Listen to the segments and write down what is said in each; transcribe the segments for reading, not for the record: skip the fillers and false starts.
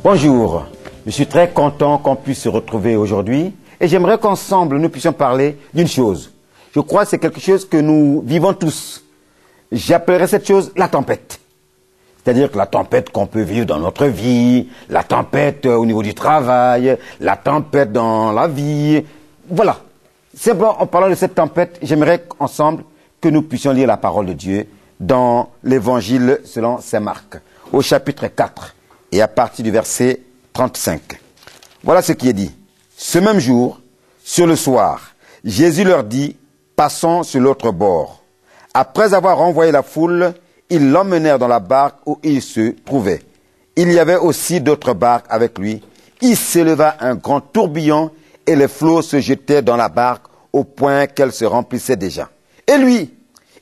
Bonjour, je suis très content qu'on puisse se retrouver aujourd'hui et j'aimerais qu'ensemble nous puissions parler d'une chose. Je crois que c'est quelque chose que nous vivons tous. J'appellerais cette chose la tempête. C'est-à-dire que la tempête qu'on peut vivre dans notre vie, la tempête au niveau du travail, la tempête dans la vie. Voilà. Simplement, en parlant de cette tempête, j'aimerais ensemble que nous puissions lire la parole de Dieu dans l'évangile selon saint Marc, au chapitre 4 et à partir du verset 35. Voilà ce qui est dit. Ce même jour, sur le soir, Jésus leur dit, passons sur l'autre bord. Après avoir renvoyé la foule, ils l'emmenèrent dans la barque où il se trouvait. Il y avait aussi d'autres barques avec lui. Il s'éleva un grand tourbillon et les flots se jetaient dans la barque au point qu'elle se remplissait déjà. Et lui,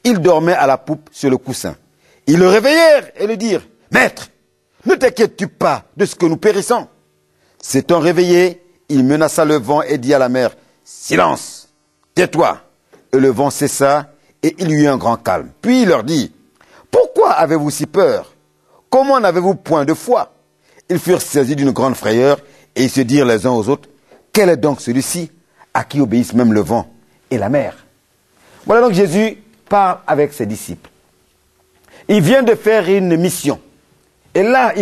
il dormait à la poupe sur le coussin. Ils le réveillèrent et lui dirent, « Maître, ne t'inquiètes-tu pas de ce que nous périssons ?» S'étant réveillé, il menaça le vent et dit à la mer, « Silence, tais-toi !» Et le vent cessa et il y eut un grand calme. Puis il leur dit, « Pourquoi avez-vous si peur? Comment n'avez-vous point de foi ?» Ils furent saisis d'une grande frayeur et ils se dirent les uns aux autres, « Quel est donc celui-ci à qui obéissent même le vent et la mer ?» Voilà donc Jésus parle avec ses disciples. Il vient de faire une mission. Et là,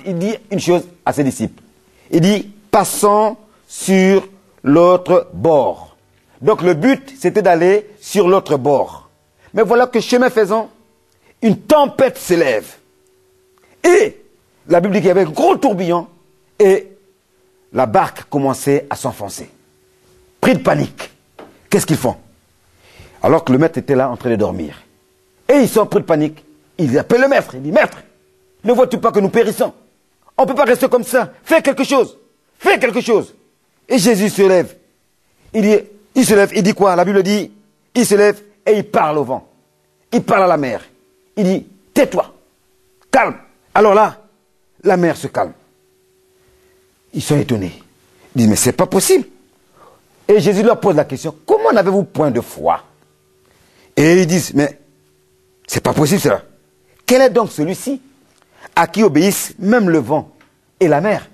il dit une chose à ses disciples. Il dit, passons sur l'autre bord. Donc le but, c'était d'aller sur l'autre bord. Mais voilà que chemin faisant, une tempête s'élève. Et la Bible dit qu'il y avait un gros tourbillon et la barque commençait à s'enfoncer. Pris de panique. Qu'est-ce qu'ils font? Alors que le maître était là en train de dormir. Et ils sont pris de panique. Ils appellent le maître. Il dit, maître, ne vois-tu pas que nous périssons? On ne peut pas rester comme ça. Fais quelque chose. Fais quelque chose. Et Jésus se lève. Il se lève. Il dit quoi? La Bible dit, il se lève et il parle au vent. Il parle à la mer. Il dit, tais-toi. Calme. Alors là, la mer se calme. Ils sont étonnés. Ils disent, mais c'est pas possible. Et Jésus leur pose la question, comment n'avez-vous point de foi? Et ils disent, mais c'est pas possible cela. Quel est donc celui-ci à qui obéissent même le vent et la mer?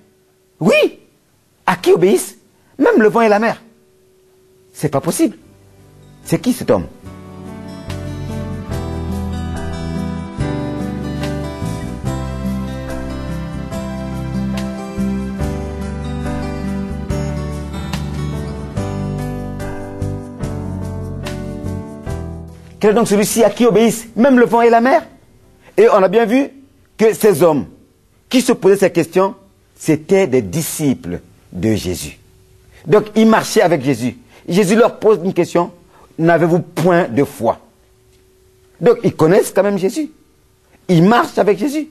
Oui, à qui obéissent même le vent et la mer. C'est pas possible. C'est qui cet homme? Quel est donc celui-ci à qui obéissent même le vent et la mer? Et on a bien vu que ces hommes qui se posaient ces questions, c'étaient des disciples de Jésus. Donc ils marchaient avec Jésus. Jésus leur pose une question, n'avez-vous point de foi? Donc ils connaissent quand même Jésus. Ils marchent avec Jésus.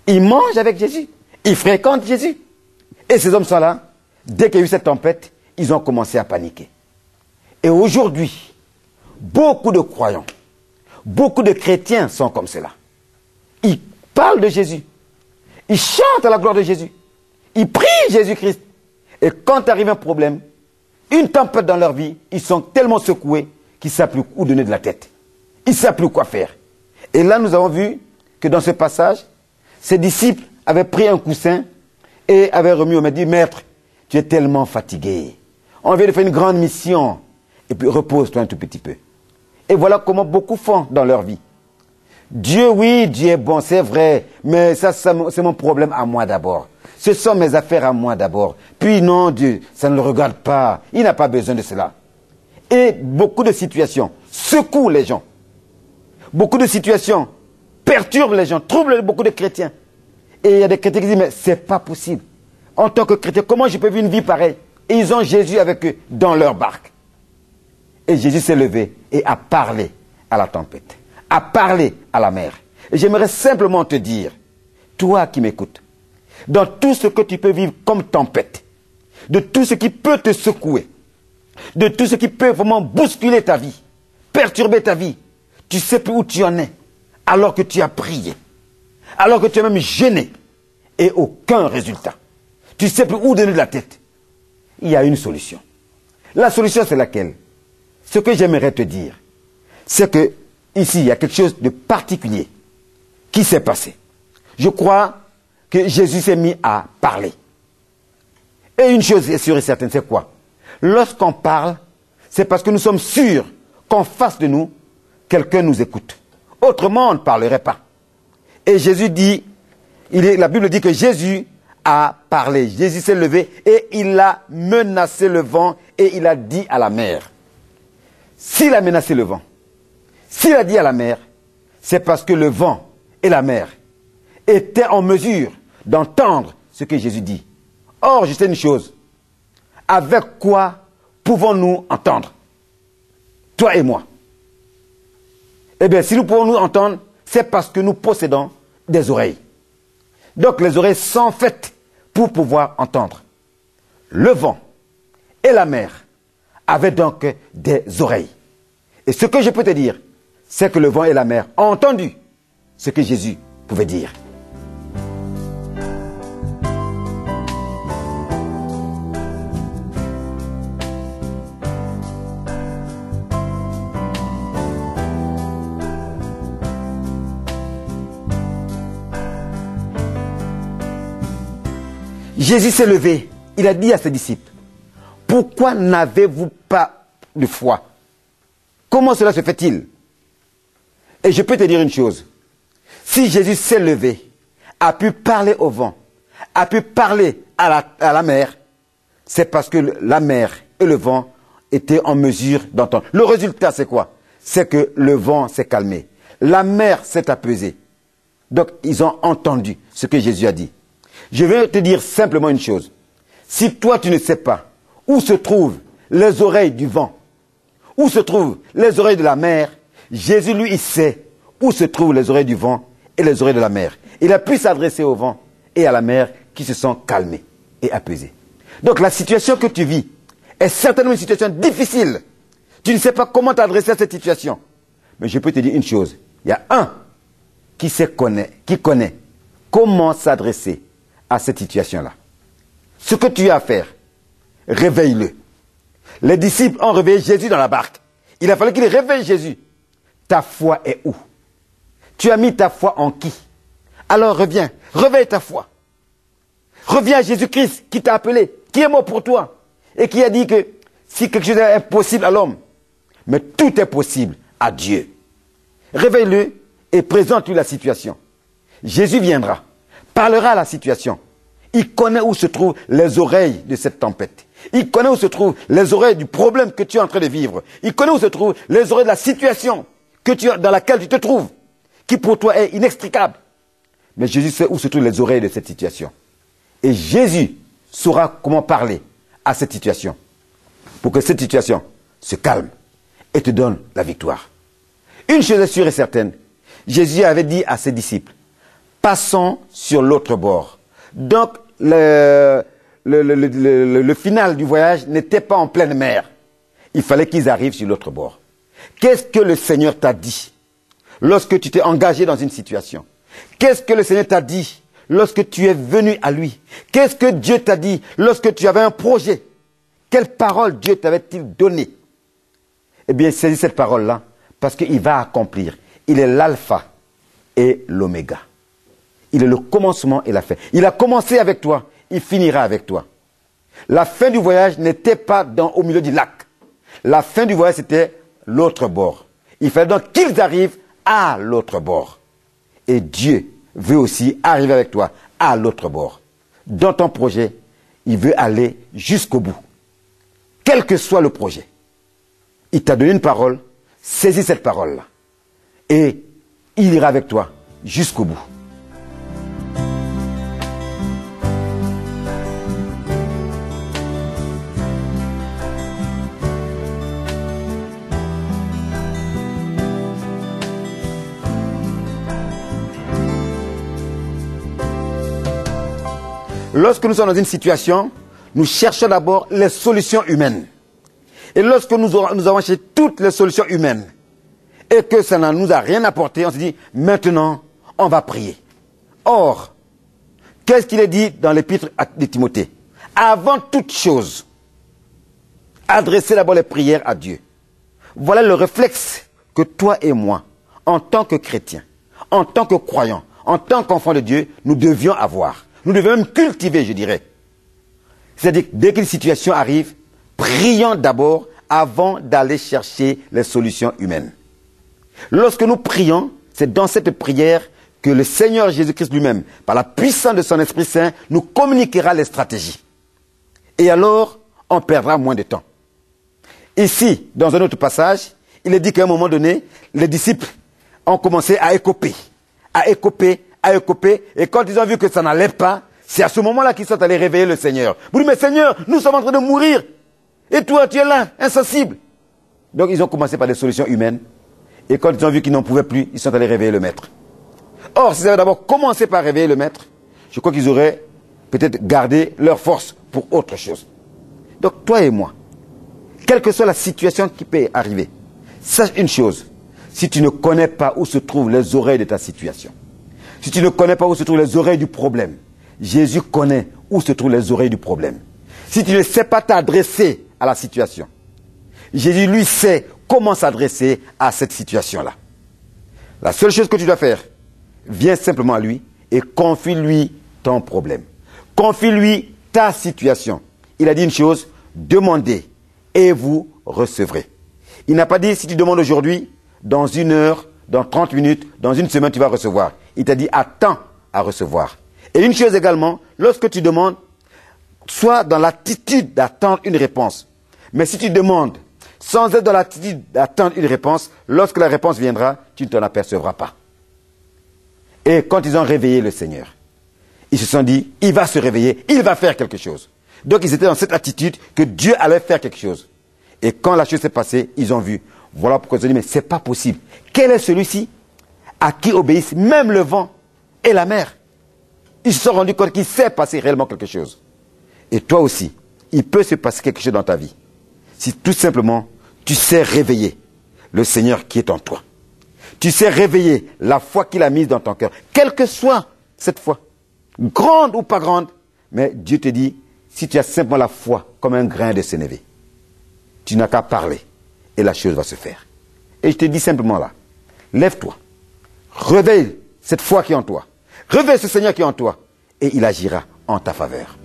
Ils mangent avec Jésus. Ils fréquentent Jésus. Et ces hommes sont là. Dès qu'il y a eu cette tempête, ils ont commencé à paniquer. Et aujourd'hui, beaucoup de croyants, beaucoup de chrétiens sont comme cela. Ils parlent de Jésus. Ils chantent à la gloire de Jésus. Ils prient Jésus-Christ. Et quand arrive un problème, une tempête dans leur vie, ils sont tellement secoués qu'ils ne savent plus où donner de la tête. Ils ne savent plus quoi faire. Et là, nous avons vu que dans ce passage, ces disciples avaient pris un coussin et avaient remis au maître, dit, maître, tu es tellement fatigué. On vient de faire une grande mission. Et puis repose-toi un tout petit peu. Et voilà comment beaucoup font dans leur vie. Dieu, oui, Dieu est bon, c'est vrai, mais ça c'est mon problème à moi d'abord. Ce sont mes affaires à moi d'abord. Puis non, Dieu, ça ne le regarde pas. Il n'a pas besoin de cela. Et beaucoup de situations secouent les gens. Beaucoup de situations perturbent les gens, troublent beaucoup de chrétiens. Et il y a des chrétiens qui disent, mais c'est pas possible. En tant que chrétien, comment je peux vivre une vie pareille? Et ils ont Jésus avec eux dans leur barque. Et Jésus s'est levé et a parlé à la tempête, a parlé à la mer. Et j'aimerais simplement te dire, toi qui m'écoutes, dans tout ce que tu peux vivre comme tempête, de tout ce qui peut te secouer, de tout ce qui peut vraiment bousculer ta vie, perturber ta vie, tu sais plus où tu en es, alors que tu as prié, alors que tu as même gêné, et aucun résultat. Tu sais plus où donner de la tête. Il y a une solution. La solution, c'est laquelle? Ce que j'aimerais te dire, c'est que ici, il y a quelque chose de particulier qui s'est passé. Je crois que Jésus s'est mis à parler. Et une chose est sûre et certaine, c'est quoi? Lorsqu'on parle, c'est parce que nous sommes sûrs qu'en face de nous, quelqu'un nous écoute. Autrement, on ne parlerait pas. Et Jésus dit, la Bible dit que Jésus a parlé. Jésus s'est levé et il a menacé le vent et il a dit à la mer. S'il a menacé le vent, s'il a dit à la mer, c'est parce que le vent et la mer étaient en mesure d'entendre ce que Jésus dit. Or, je sais une chose. Avec quoi pouvons-nous entendre? Toi et moi. Eh bien, si nous pouvons nous entendre, c'est parce que nous possédons des oreilles. Donc, les oreilles sont faites pour pouvoir entendre. Le vent et la mer avaient donc des oreilles. Et ce que je peux te dire, c'est que le vent et la mer ont entendu ce que Jésus pouvait dire. Jésus s'est levé, il a dit à ses disciples, « Pourquoi n'avez-vous pas de foi? Comment cela se fait-il » Et je peux te dire une chose, si Jésus s'est levé, a pu parler au vent, a pu parler à la mer, c'est parce que la mer et le vent étaient en mesure d'entendre. Le résultat, c'est quoi? C'est que le vent s'est calmé, la mer s'est apaisée. Donc, ils ont entendu ce que Jésus a dit. Je vais te dire simplement une chose. Si toi, tu ne sais pas où se trouvent les oreilles du vent, où se trouvent les oreilles de la mer, Jésus, lui, il sait où se trouvent les oreilles du vent et les oreilles de la mer. Il a pu s'adresser au vent et à la mer qui se sont calmés et apaisés. Donc, la situation que tu vis est certainement une situation difficile. Tu ne sais pas comment t'adresser à cette situation. Mais je peux te dire une chose. Il y a un qui connaît comment s'adresser à cette situation-là. Ce que tu as à faire, réveille-le. Les disciples ont réveillé Jésus dans la barque. Il a fallu qu'il réveille Jésus. Ta foi est où? Tu as mis ta foi en qui? Alors reviens, réveille ta foi. Reviens à Jésus-Christ qui t'a appelé, qui est mort pour toi et qui a dit que si quelque chose est impossible à l'homme, mais tout est possible à Dieu. Réveille-le et présente-lui la situation. Jésus viendra, parlera à la situation. Il connaît où se trouvent les oreilles de cette tempête. Il connaît où se trouvent les oreilles du problème que tu es en train de vivre. Il connaît où se trouvent les oreilles de la situation dans laquelle tu te trouves, qui pour toi est inextricable. Mais Jésus sait où se trouvent les oreilles de cette situation. Et Jésus saura comment parler à cette situation pour que cette situation se calme et te donne la victoire. Une chose est sûre et certaine, Jésus avait dit à ses disciples, passons sur l'autre bord. Donc, le final du voyage n'était pas en pleine mer. Il fallait qu'ils arrivent sur l'autre bord. Qu'est-ce que le Seigneur t'a dit lorsque tu t'es engagé dans une situation? Qu'est-ce que le Seigneur t'a dit lorsque tu es venu à lui? Qu'est-ce que Dieu t'a dit lorsque tu avais un projet? Quelle parole Dieu t'avait-il donné? Eh bien, saisis cette parole-là parce qu'il va accomplir. Il est l'alpha et l'oméga. Il est le commencement et la fin. Il a commencé avec toi, il finira avec toi. La fin du voyage n'était pas au milieu du lac. La fin du voyage, c'était l'autre bord. Il fallait donc qu'ils arrivent à l'autre bord. Et Dieu veut aussi arriver avec toi à l'autre bord. Dans ton projet, il veut aller jusqu'au bout. Quel que soit le projet. Il t'a donné une parole, saisis cette parole-là. Et il ira avec toi jusqu'au bout. Lorsque nous sommes dans une situation, nous cherchons d'abord les solutions humaines. Et lorsque nous avons cherché toutes les solutions humaines et que ça ne nous a rien apporté, on se dit, maintenant, on va prier. Or, qu'est-ce qu'il est dit dans l'épître de Timothée? Avant toute chose, adressez d'abord les prières à Dieu. Voilà le réflexe que toi et moi, en tant que chrétiens, en tant que croyants, en tant qu'enfants de Dieu, nous devions avoir. Nous devions même cultiver, je dirais. C'est-à-dire que dès qu'une situation arrive, prions d'abord avant d'aller chercher les solutions humaines. Lorsque nous prions, c'est dans cette prière que le Seigneur Jésus-Christ lui-même, par la puissance de son Esprit Saint, nous communiquera les stratégies. Et alors, on perdra moins de temps. Ici, dans un autre passage, il est dit qu'à un moment donné, les disciples ont commencé à écoper. Et quand ils ont vu que ça n'allait pas, c'est à ce moment-là qu'ils sont allés réveiller le Seigneur. Vous dites, mais Seigneur, nous sommes en train de mourir. Et toi, tu es là, insensible. Donc, ils ont commencé par des solutions humaines. Et quand ils ont vu qu'ils n'en pouvaient plus, ils sont allés réveiller le Maître. Or, s'ils avaient d'abord commencé par réveiller le Maître, je crois qu'ils auraient peut-être gardé leur force pour autre chose. Donc, toi et moi, quelle que soit la situation qui peut arriver, sache une chose. Si tu ne connais pas où se trouvent les oreilles de ta situation, si tu ne connais pas où se trouvent les oreilles du problème, Jésus connaît où se trouvent les oreilles du problème. Si tu ne sais pas t'adresser à la situation, Jésus, lui, sait comment s'adresser à cette situation-là. La seule chose que tu dois faire, viens simplement à lui et confie-lui ton problème. Confie-lui ta situation. Il a dit une chose, demandez et vous recevrez. Il n'a pas dit, si tu demandes aujourd'hui, dans 1 heure, dans 30 minutes, dans 1 semaine, tu vas recevoir. Il t'a dit, attends à recevoir. Et une chose également, lorsque tu demandes, sois dans l'attitude d'attendre une réponse. Mais si tu demandes, sans être dans l'attitude d'attendre une réponse, lorsque la réponse viendra, tu ne t'en apercevras pas. Et quand ils ont réveillé le Seigneur, ils se sont dit, il va se réveiller, il va faire quelque chose. Donc ils étaient dans cette attitude que Dieu allait faire quelque chose. Et quand la chose s'est passée, ils ont vu. Voilà pourquoi ils ont dit, mais c'est pas possible. Quel est celui-ci à qui obéissent même le vent et la mer? Ils se sont rendus compte qu'il s'est passé réellement quelque chose. Et toi aussi, il peut se passer quelque chose dans ta vie. Si tout simplement, tu sais réveiller le Seigneur qui est en toi. Tu sais réveiller la foi qu'il a mise dans ton cœur. Quelle que soit cette foi, grande ou pas grande, mais Dieu te dit, si tu as simplement la foi comme un grain de sénévé, tu n'as qu'à parler et la chose va se faire. Et je te dis simplement là, lève-toi, réveille cette foi qui est en toi, réveille ce Seigneur qui est en toi et il agira en ta faveur.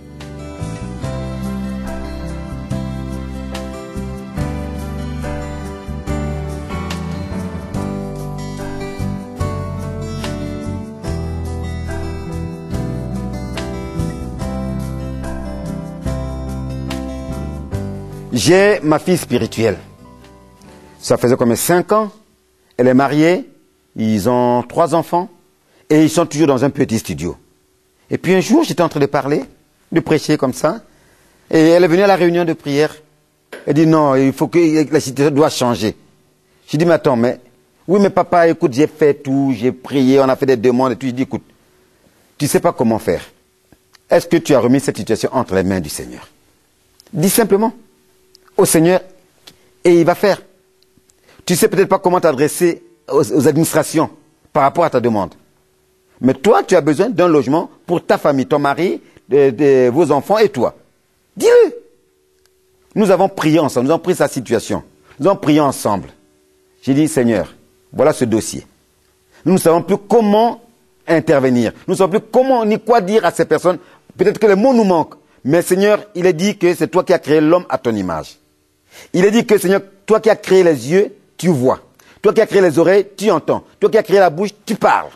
J'ai ma fille spirituelle. Ça faisait comme 5 ans. Elle est mariée. Ils ont 3 enfants. Et ils sont toujours dans un petit studio. Et puis un jour, j'étais en train de parler, de prêcher comme ça. Et elle est venue à la réunion de prière. Elle dit non, il faut que la situation doit changer. J'ai dit mais attends, oui mais papa, écoute, j'ai fait tout, j'ai prié, on a fait des demandes et tout. Je dis écoute, tu sais pas comment faire. Est-ce que tu as remis cette situation entre les mains du Seigneur? Dis simplement au Seigneur et il va faire. Tu sais peut-être pas comment t'adresser aux administrations par rapport à ta demande. Mais toi, tu as besoin d'un logement pour ta famille, ton mari, vos enfants et toi. Dis-le. Nous avons prié ensemble, nous avons pris sa situation. Nous avons prié ensemble. J'ai dit, Seigneur, voilà ce dossier. Nous ne savons plus comment intervenir. Nous ne savons plus comment ni quoi dire à ces personnes. Peut-être que les mots nous manquent. Mais Seigneur, il est dit que c'est toi qui as créé l'homme à ton image. Il est dit que Seigneur, toi qui as créé les yeux, tu vois. Toi qui as créé les oreilles, tu entends. Toi qui as créé la bouche, tu parles.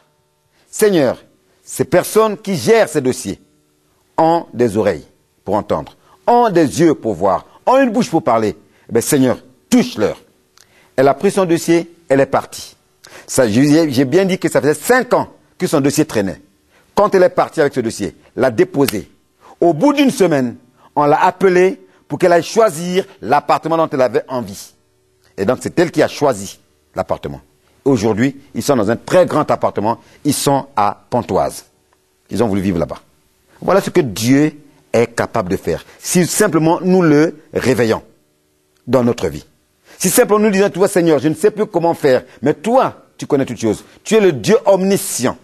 Seigneur, ces personnes qui gèrent ces dossiers ont des oreilles pour entendre, ont des yeux pour voir, ont une bouche pour parler. Eh bien, Seigneur, touche-leur. Elle a pris son dossier, elle est partie. J'ai bien dit que ça faisait 5 ans que son dossier traînait. Quand elle est partie avec ce dossier, l'a déposé. Au bout d'1 semaine, on l'a appelée pour qu'elle aille choisir l'appartement dont elle avait envie. Et donc, c'est elle qui a choisi l'appartement. Aujourd'hui, ils sont dans un très grand appartement. Ils sont à Pontoise. Ils ont voulu vivre là-bas. Voilà ce que Dieu est capable de faire. Si simplement nous le réveillons dans notre vie. Si simplement nous disons, toi Seigneur, je ne sais plus comment faire, mais toi, tu connais toutes choses. Tu es le Dieu omniscient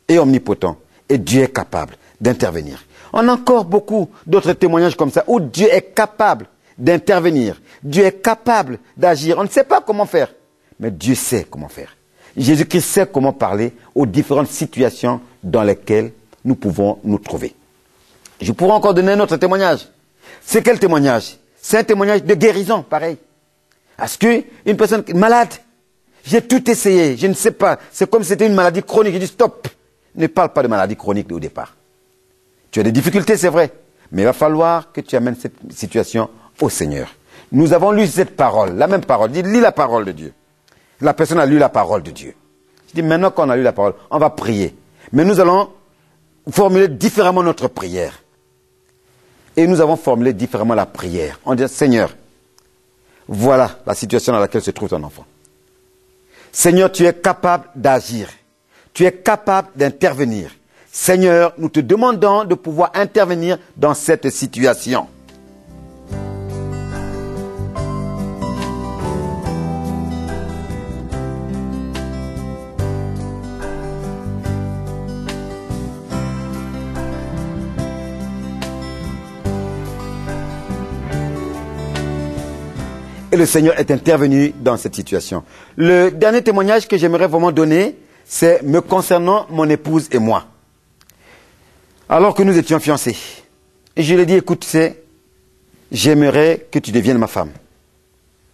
et omnipotent. Et Dieu est capable d'intervenir. On a encore beaucoup d'autres témoignages comme ça, où Dieu est capable d'intervenir. Dieu est capable d'agir. On ne sait pas comment faire, mais Dieu sait comment faire. Jésus-Christ sait comment parler aux différentes situations dans lesquelles nous pouvons nous trouver. Je pourrais encore donner un autre témoignage. C'est quel témoignage? C'est un témoignage de guérison, pareil. Parce que une personne malade, j'ai tout essayé, je ne sais pas. C'est comme si c'était une maladie chronique. Je dis stop, ne parle pas de maladie chronique au départ. Tu as des difficultés, c'est vrai. Mais il va falloir que tu amènes cette situation au Seigneur. Nous avons lu cette parole, la même parole. Dis, lis la parole de Dieu. La personne a lu la parole de Dieu. Je dis, maintenant qu'on a lu la parole, on va prier. Mais nous allons formuler différemment notre prière. Et nous avons formulé différemment la prière. On dit, Seigneur, voilà la situation dans laquelle se trouve ton enfant. Seigneur, tu es capable d'agir. Tu es capable d'intervenir. Seigneur, nous te demandons de pouvoir intervenir dans cette situation. Et le Seigneur est intervenu dans cette situation. Le dernier témoignage que j'aimerais vraiment donner, c'est me concernant mon épouse et moi. Alors que nous étions fiancés. Et je lui ai dit, écoute, j'aimerais que tu deviennes ma femme.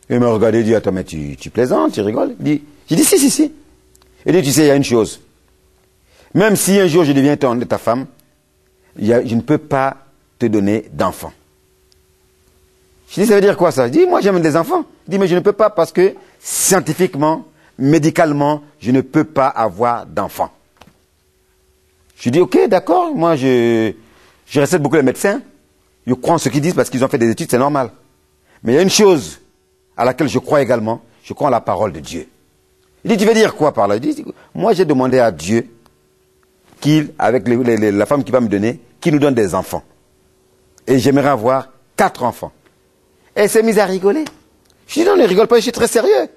Il m'a regardé et dit, attends, mais tu plaisantes, tu rigoles. J'ai dit, si. Il dit, tu sais, il y a une chose. Même si un jour je deviens ta femme, je ne peux pas te donner d'enfant. Je dis, ça veut dire quoi ça? Je dis, moi j'aime des enfants. Je dis, mais je ne peux pas parce que scientifiquement, médicalement, je ne peux pas avoir d'enfants. Je dis, ok, d'accord, moi je respecte beaucoup les médecins. Je crois en ce qu'ils disent parce qu'ils ont fait des études, c'est normal. Mais il y a une chose à laquelle je crois également, je crois en la parole de Dieu. Il dit, tu veux dire quoi par là? Je dis, moi j'ai demandé à Dieu qu'il, avec la femme qu'il va me donner, qu'il nous donne des enfants. Et j'aimerais avoir 4 enfants. Elle s'est mise à rigoler. Je dis, non, ne rigole pas, je suis très sérieux.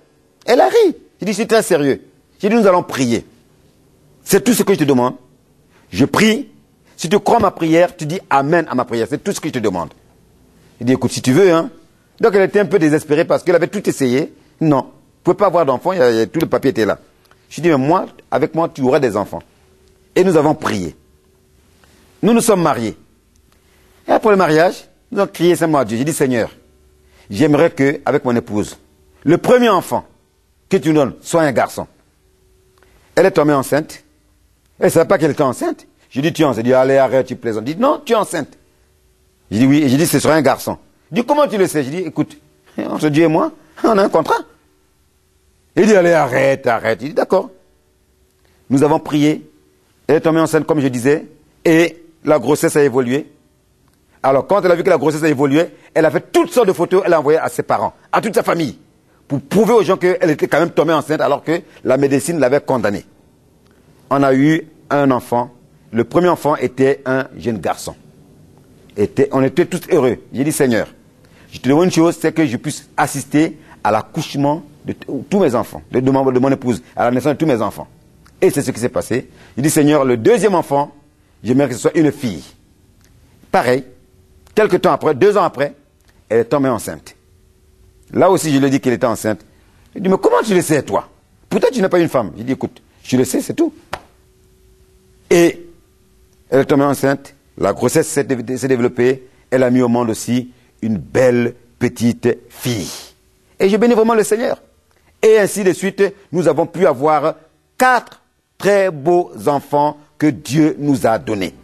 Elle a ri. Je dis, je suis très sérieux. J'ai dit, nous allons prier. C'est tout ce que je te demande. Je prie. Si tu crois à ma prière, tu dis amen à ma prière. C'est tout ce que je te demande. Je dis, écoute, si tu veux, hein. Donc elle était un peu désespérée parce qu'elle avait tout essayé. Non. Tu ne pouvais pas avoir d'enfants, tout le papier était là. Je dis, mais moi, avec moi, tu auras des enfants. Et nous avons prié. Nous nous sommes mariés. Et après le mariage, nous avons crié simplement à Dieu. J'ai dit, Seigneur, j'aimerais que, avec mon épouse, le premier enfant que tu nous donnes soit un garçon. Elle est tombée enceinte. Elle ne savait pas qu'elle était enceinte. Je dis, tu es enceinte. Elle dit, allez, arrête, tu plaisantes. Je dis, non, tu es enceinte. Je dis, oui. Et je dis, ce sera un garçon. Je dis, comment tu le sais? Je dis, écoute, entre Dieu et moi, on a un contrat. Il dit, allez, arrête. Il dit, d'accord. Nous avons prié. Elle est tombée enceinte, comme je disais, et la grossesse a évolué. Alors, quand elle a vu que la grossesse a évolué, elle a fait toutes sortes de photos, elle a envoyé à ses parents, à toute sa famille, pour prouver aux gens qu'elle était quand même tombée enceinte alors que la médecine l'avait condamnée. On a eu un enfant. Le premier enfant était un jeune garçon. On était tous heureux. J'ai dit, Seigneur, je te demande une chose, c'est que je puisse assister à l'accouchement de tous mes enfants, de mon épouse, à la naissance de tous mes enfants. Et c'est ce qui s'est passé. J'ai dit, Seigneur, le deuxième enfant, j'aimerais que ce soit une fille. Pareil. Quelque temps après, 2 ans après, elle est tombée enceinte. Là aussi, je lui ai dit qu'elle était enceinte. Il dit, mais comment tu le sais, toi? Peut-être que tu n'es pas une femme. J'ai dit, écoute, je le sais, c'est tout. Et elle est tombée enceinte, la grossesse s'est développée, elle a mis au monde aussi une belle petite fille. Et je bénis vraiment le Seigneur. Et ainsi de suite, nous avons pu avoir 4 très beaux enfants que Dieu nous a donnés.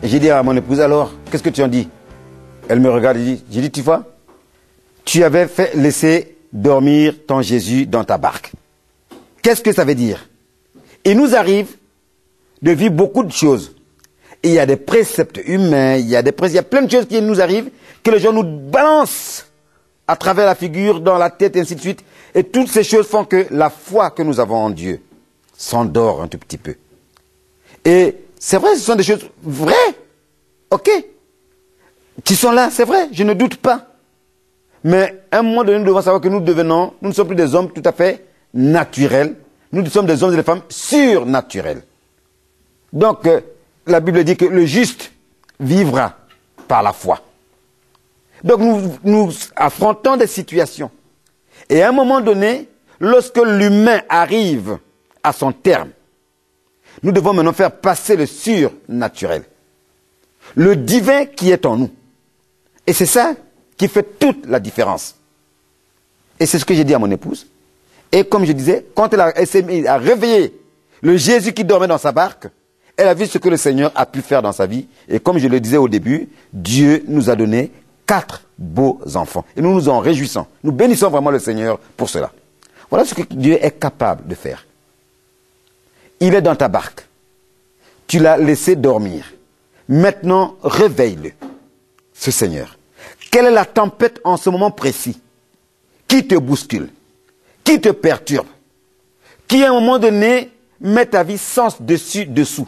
J'ai dit à mon épouse, alors, qu'est-ce que tu en dis? Elle me regarde et dit, j'ai dit, tu vois, tu avais laissé dormir ton Jésus dans ta barque. Qu'est-ce que ça veut dire? Il nous arrive de vivre beaucoup de choses. Et il y a des préceptes humains, il y a plein de choses qui nous arrivent, que les gens nous balancent à travers la figure, dans la tête, et ainsi de suite. Et toutes ces choses font que la foi que nous avons en Dieu s'endort un tout petit peu. Et c'est vrai, ce sont des choses vraies, ok, qui sont là, c'est vrai, je ne doute pas. Mais à un moment donné, nous devons savoir que nous ne sommes plus des hommes tout à fait naturels. Nous sommes des hommes et des femmes surnaturels. Donc, la Bible dit que le juste vivra par la foi. Donc, nous affrontons des situations. Et à un moment donné, lorsque l'humain arrive à son terme, nous devons maintenant faire passer le surnaturel. Le divin qui est en nous. Et c'est ça qui fait toute la différence. Et c'est ce que j'ai dit à mon épouse. Et comme je disais, quand elle s'est mise à réveiller le Jésus qui dormait dans sa barque, elle a vu ce que le Seigneur a pu faire dans sa vie. Et comme je le disais au début, Dieu nous a donné 4 beaux enfants. Et nous nous en réjouissons. Nous bénissons vraiment le Seigneur pour cela. Voilà ce que Dieu est capable de faire. Il est dans ta barque. Tu l'as laissé dormir. Maintenant, réveille-le, ce Seigneur. Quelle est la tempête en ce moment précis? Qui te bouscule? Qui te perturbe? Qui à un moment donné met ta vie sens dessus-dessous?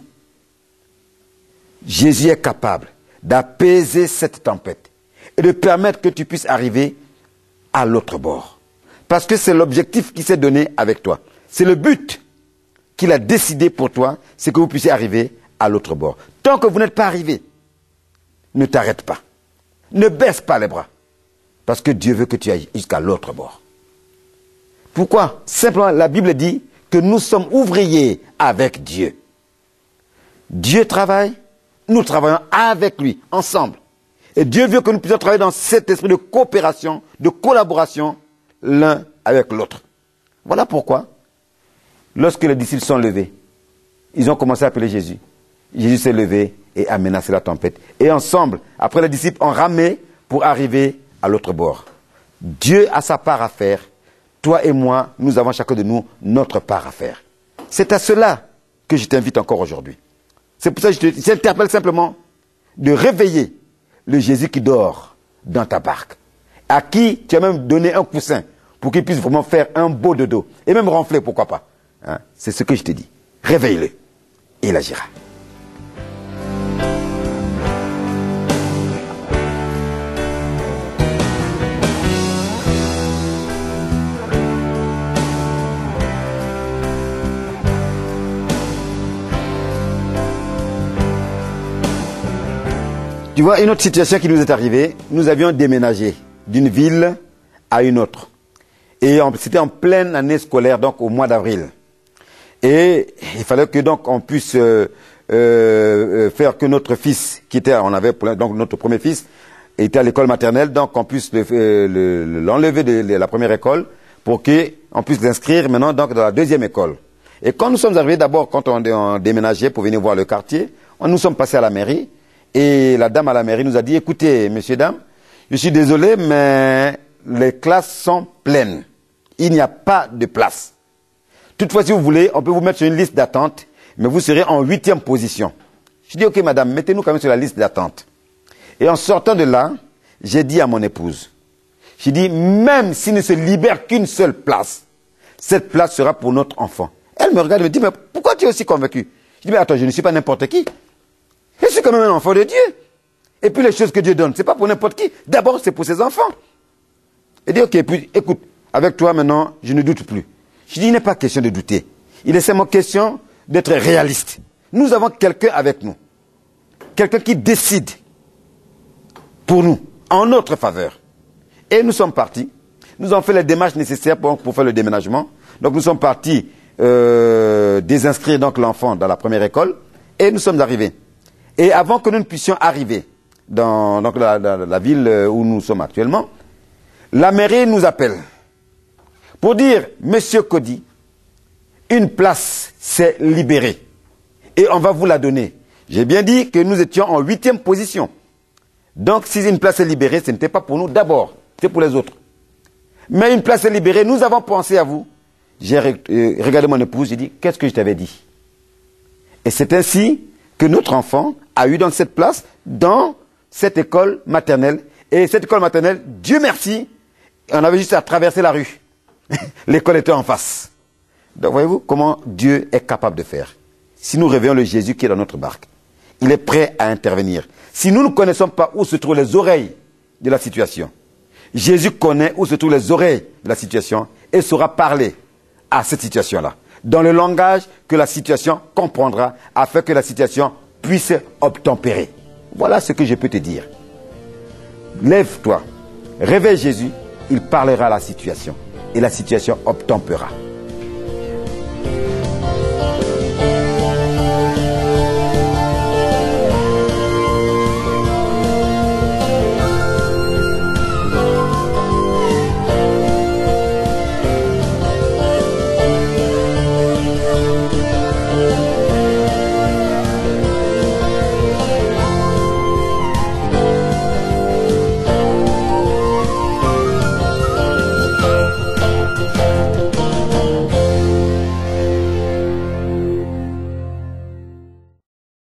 Jésus est capable d'apaiser cette tempête et de permettre que tu puisses arriver à l'autre bord. Parce que c'est l'objectif qu'il s'est donné avec toi. C'est le but qu'il a décidé pour toi, c'est que vous puissiez arriver à l'autre bord. Tant que vous n'êtes pas arrivé, ne t'arrête pas. Ne baisse pas les bras. Parce que Dieu veut que tu ailles jusqu'à l'autre bord. Pourquoi? Simplement, la Bible dit que nous sommes ouvriers avec Dieu. Dieu travaille, nous travaillons avec lui, ensemble. Et Dieu veut que nous puissions travailler dans cet esprit de coopération, de collaboration, l'un avec l'autre. Voilà pourquoi, lorsque les disciples sont levés, ils ont commencé à appeler Jésus. Jésus s'est levé et a menacé la tempête. Et ensemble, après les disciples ont ramé pour arriver à l'autre bord. Dieu a sa part à faire. Toi et moi, nous avons chacun de nous notre part à faire. C'est à cela que je t'invite encore aujourd'hui. C'est pour ça que je t'interpelle simplement de réveiller le Jésus qui dort dans ta barque. À qui tu as même donné un coussin pour qu'il puisse vraiment faire un beau dodo. Et même ronfler, pourquoi pas. Hein? C'est ce que je te dis. Réveille-le. Et il agira. Tu vois, une autre situation qui nous est arrivée, nous avions déménagé d'une ville à une autre. Et c'était en pleine année scolaire, donc au mois d'avril. Et il fallait que donc on puisse faire que notre fils, on avait donc notre premier fils, était à l'école maternelle, donc on puisse l'enlever de la première école pour qu'on puisse l'inscrire maintenant donc dans la deuxième école. Et quand nous sommes arrivés, d'abord quand on déménageait pour venir voir le quartier, nous sommes passés à la mairie. Et la dame à la mairie nous a dit, écoutez, messieurs, dames, je suis désolé, mais les classes sont pleines. Il n'y a pas de place. Toutefois, si vous voulez, on peut vous mettre sur une liste d'attente, mais vous serez en 8e position. Je dis, ok, madame, mettez-nous quand même sur la liste d'attente. Et en sortant de là, j'ai dit à mon épouse, j'ai dit, même s'il ne se libère qu'une seule place, cette place sera pour notre enfant. Elle me regarde et me dit, mais pourquoi tu es aussi convaincu? Je dis, mais attends, je ne suis pas n'importe qui. Je suis quand même un enfant de Dieu. Et puis les choses que Dieu donne, c'est pas pour n'importe qui. D'abord, c'est pour ses enfants. Et dit, ok, puis écoute, avec toi maintenant, je ne doute plus. Je dis, il n'est pas question de douter. Il est seulement question d'être réaliste. Nous avons quelqu'un avec nous. Quelqu'un qui décide pour nous, en notre faveur. Et nous sommes partis. Nous avons fait les démarches nécessaires pour faire le déménagement. Donc nous sommes partis désinscrire donc l'enfant dans la première école. Et nous sommes arrivés. Et avant que nous ne puissions arriver dans donc, la ville où nous sommes actuellement, la mairie nous appelle pour dire, Monsieur Cody, une place s'est libérée et on va vous la donner. J'ai bien dit que nous étions en 8e position. Donc si une place est libérée, ce n'était pas pour nous d'abord, c'est pour les autres. Mais une place est libérée, nous avons pensé à vous. J'ai regardé mon épouse, j'ai dit, qu'est-ce que je t'avais dit? Et c'est ainsi que notre enfant a eu dans cette place, dans cette école maternelle. Et cette école maternelle, Dieu merci, on avait juste à traverser la rue. L'école était en face. Donc voyez-vous comment Dieu est capable de faire. Si nous réveillons le Jésus qui est dans notre barque, il est prêt à intervenir. Si nous ne connaissons pas où se trouvent les oreilles de la situation, Jésus connaît où se trouvent les oreilles de la situation et saura parler à cette situation-là, dans le langage que la situation comprendra, afin que la situation puisse obtempérer. Voilà ce que je peux te dire. Lève-toi, réveille Jésus, il parlera à la situation et la situation obtempérera.